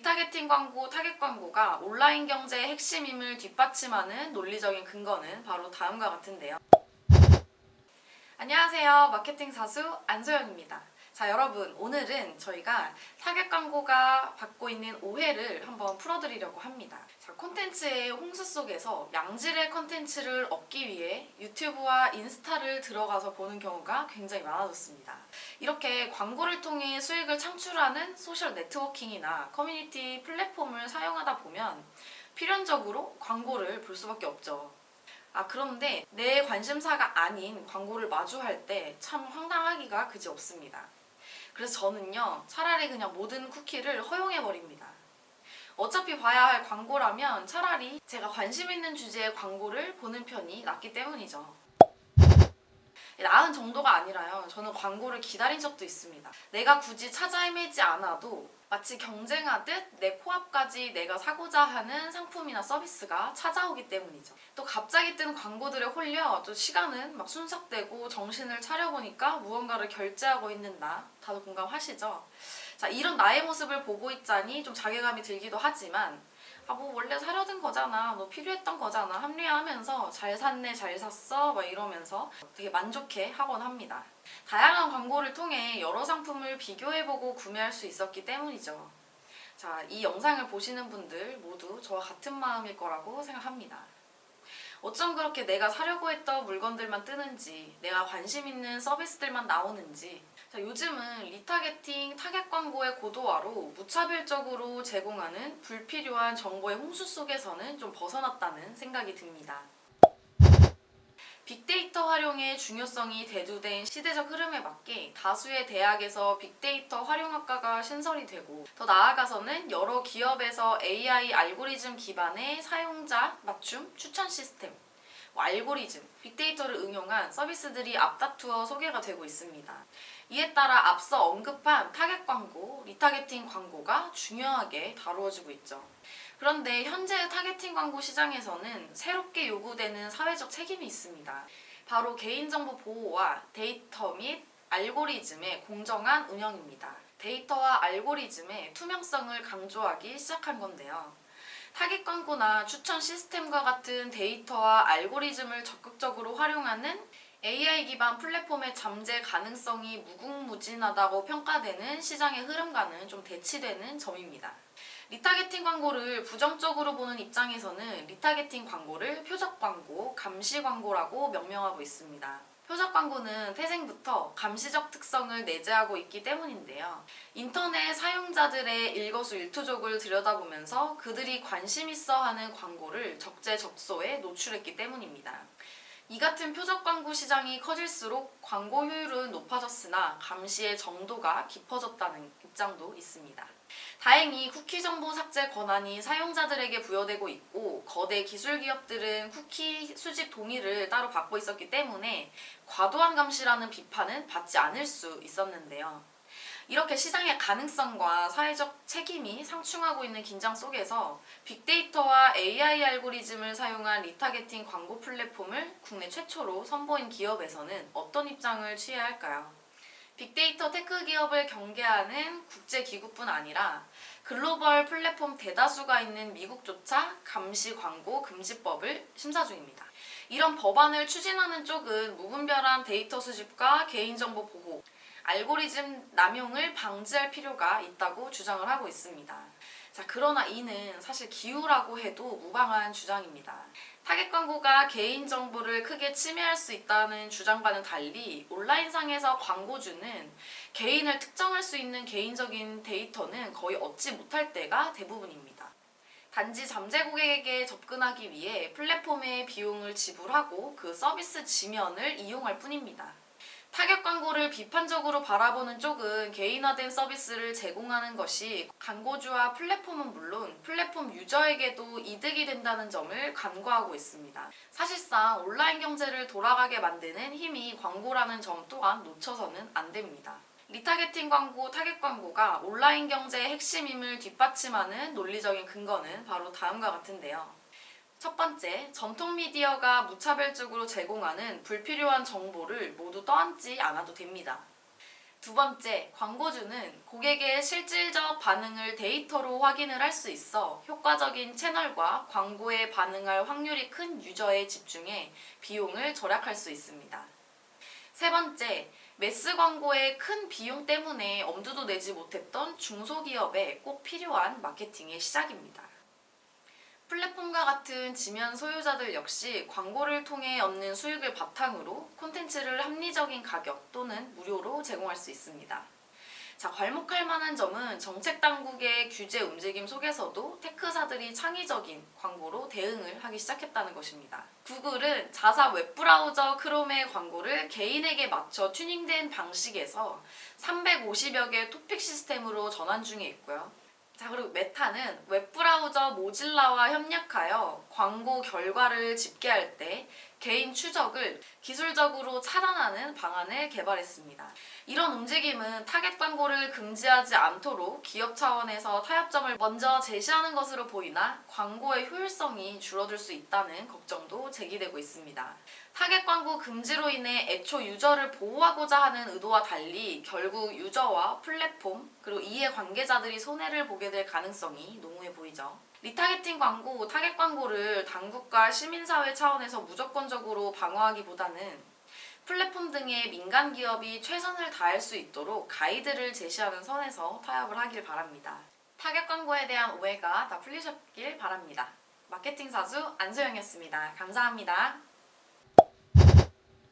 리타게팅 광고, 타겟 광고가 온라인 경제의 핵심임을 뒷받침하는 논리적인 근거는 바로 다음과 같은데요. 안녕하세요. 마케팅 사수 안소영입니다. 자, 여러분, 오늘은 저희가 타겟 광고가 받고 있는 오해를 한번 풀어드리려고 합니다. 자, 콘텐츠의 홍수 속에서 양질의 콘텐츠를 얻기 위해 유튜브와 인스타를 들어가서 보는 경우가 굉장히 많아졌습니다. 이렇게 광고를 통해 수익을 창출하는 소셜 네트워킹이나 커뮤니티 플랫폼을 사용하다 보면 필연적으로 광고를 볼 수밖에 없죠. 그런데 내 관심사가 아닌 광고를 마주할 때 참 황당하기가 그지없습니다. 그래서 저는요, 차라리 그냥 모든 쿠키를 허용해버립니다. 어차피 봐야 할 광고라면 차라리 제가 관심 있는 주제의 광고를 보는 편이 낫기 때문이죠. 나은 정도가 아니라요, 저는 광고를 기다린 적도 있습니다. 내가 굳이 찾아 헤매지 않아도 마치 경쟁하듯 내 코앞까지 내가 사고자 하는 상품이나 서비스가 찾아오기 때문이죠. 또 갑자기 뜨는 광고들에 홀려 또 시간은 막 순삭되고 정신을 차려보니까 무언가를 결제하고 있는 나, 다들 공감하시죠? 자, 이런 나의 모습을 보고 있자니 좀 자괴감이 들기도 하지만 뭐 원래 사려던 거잖아, 너 필요했던 거잖아 합리화하면서 잘 샀네, 잘 샀어 막 이러면서 되게 만족해 하곤 합니다. 다양한 광고를 통해 여러 상품을 비교해보고 구매할 수 있었기 때문이죠. 자, 이 영상을 보시는 분들 모두 저와 같은 마음일 거라고 생각합니다. 어쩜 그렇게 내가 사려고 했던 물건들만 뜨는지, 내가 관심 있는 서비스들만 나오는지. 자, 요즘은 리타게팅, 타겟 광고의 고도화로 무차별적으로 제공하는 불필요한 정보의 홍수 속에서는 좀 벗어났다는 생각이 듭니다. 빅데이터 활용의 중요성이 대두된 시대적 흐름에 맞게 다수의 대학에서 빅데이터 활용학과가 신설이 되고, 더 나아가서는 여러 기업에서 AI 알고리즘 기반의 사용자 맞춤 추천 시스템, 알고리즘, 빅데이터를 응용한 서비스들이 앞다투어 소개가 되고 있습니다. 이에 따라 앞서 언급한 타겟 광고, 리타게팅 광고가 중요하게 다루어지고 있죠. 그런데 현재의 타겟팅 광고 시장에서는 새롭게 요구되는 사회적 책임이 있습니다. 바로 개인정보 보호와 데이터 및 알고리즘의 공정한 운영입니다. 데이터와 알고리즘의 투명성을 강조하기 시작한 건데요. 타깃 광고나 추천 시스템과 같은 데이터와 알고리즘을 적극적으로 활용하는 AI 기반 플랫폼의 잠재 가능성이 무궁무진하다고 평가되는 시장의 흐름과는 좀 대치되는 점입니다. 리타게팅 광고를 부정적으로 보는 입장에서는 리타게팅 광고를 표적 광고, 감시 광고라고 명명하고 있습니다. 표적 광고는 태생부터 감시적 특성을 내재하고 있기 때문인데요. 인터넷 사용자들의 일거수일투족을 들여다보면서 그들이 관심 있어 하는 광고를 적재적소에 노출했기 때문입니다. 이 같은 표적 광고 시장이 커질수록 광고 효율은 높아졌으나 감시의 정도가 깊어졌다는 입장도 있습니다. 다행히 쿠키 정보 삭제 권한이 사용자들에게 부여되고 있고, 거대 기술 기업들은 쿠키 수집 동의를 따로 받고 있었기 때문에 과도한 감시라는 비판은 받지 않을 수 있었는데요. 이렇게 시장의 가능성과 사회적 책임이 상충하고 있는 긴장 속에서 빅데이터와 AI 알고리즘을 사용한 리타게팅 광고 플랫폼을 국내 최초로 선보인 기업에서는 어떤 입장을 취해야 할까요? 빅데이터 테크 기업을 경계하는 국제기구뿐 아니라 글로벌 플랫폼 대다수가 있는 미국조차 감시 광고 금지법을 심사 중입니다. 이런 법안을 추진하는 쪽은 무분별한 데이터 수집과 개인정보 보호, 알고리즘 남용을 방지할 필요가 있다고 주장을 하고 있습니다. 자, 그러나 이는 사실 기우라고 해도 무방한 주장입니다. 타겟 광고가 개인정보를 크게 침해할 수 있다는 주장과는 달리 온라인상에서 광고주는 개인을 특정할 수 있는 개인적인 데이터는 거의 얻지 못할 때가 대부분입니다. 단지 잠재 고객에게 접근하기 위해 플랫폼의 비용을 지불하고 그 서비스 지면을 이용할 뿐입니다. 타겟 광고를 비판적으로 바라보는 쪽은 개인화된 서비스를 제공하는 것이 광고주와 플랫폼은 물론 플랫폼 유저에게도 이득이 된다는 점을 간과하고 있습니다. 사실상 온라인 경제를 돌아가게 만드는 힘이 광고라는 점 또한 놓쳐서는 안 됩니다. 리타게팅 광고, 타겟 광고가 온라인 경제의 핵심임을 뒷받침하는 논리적인 근거는 바로 다음과 같은데요. 첫 번째, 전통 미디어가 무차별적으로 제공하는 불필요한 정보를 모두 떠안지 않아도 됩니다. 두 번째, 광고주는 고객의 실질적 반응을 데이터로 확인을 할 수 있어 효과적인 채널과 광고에 반응할 확률이 큰 유저에 집중해 비용을 절약할 수 있습니다. 세 번째, 매스 광고의 큰 비용 때문에 엄두도 내지 못했던 중소기업에 꼭 필요한 마케팅의 시작입니다. 플랫폼과 같은 지면 소유자들 역시 광고를 통해 얻는 수익을 바탕으로 콘텐츠를 합리적인 가격 또는 무료로 제공할 수 있습니다. 자, 괄목할 만한 점은 정책 당국의 규제 움직임 속에서도 테크사들이 창의적인 광고로 대응을 하기 시작했다는 것입니다. 구글은 자사 웹브라우저 크롬의 광고를 개인에게 맞춰 튜닝된 방식에서 350여 개 토픽 시스템으로 전환 중에 있고요. 자, 그리고 메타는 웹브라우저 모질라와 협력하여 광고 결과를 집계할 때 개인 추적을 기술적으로 차단하는 방안을 개발했습니다. 이런 움직임은 타겟 광고를 금지하지 않도록 기업 차원에서 타협점을 먼저 제시하는 것으로 보이나 광고의 효율성이 줄어들 수 있다는 걱정도 제기되고 있습니다. 타겟 광고 금지로 인해 애초 유저를 보호하고자 하는 의도와 달리 결국 유저와 플랫폼 그리고 이해 관계자들이 손해를 보게 될 가능성이 농후해 보이죠. 리타겟팅 광고, 타겟 광고를 당국과 시민사회 차원에서 무조건적으로 방어하기보다는 플랫폼 등의 민간 기업이 최선을 다할 수 있도록 가이드를 제시하는 선에서 타협을 하길 바랍니다. 타겟 광고에 대한 오해가 다 풀리셨길 바랍니다. 마케팅 사수 안소영이었습니다. 감사합니다.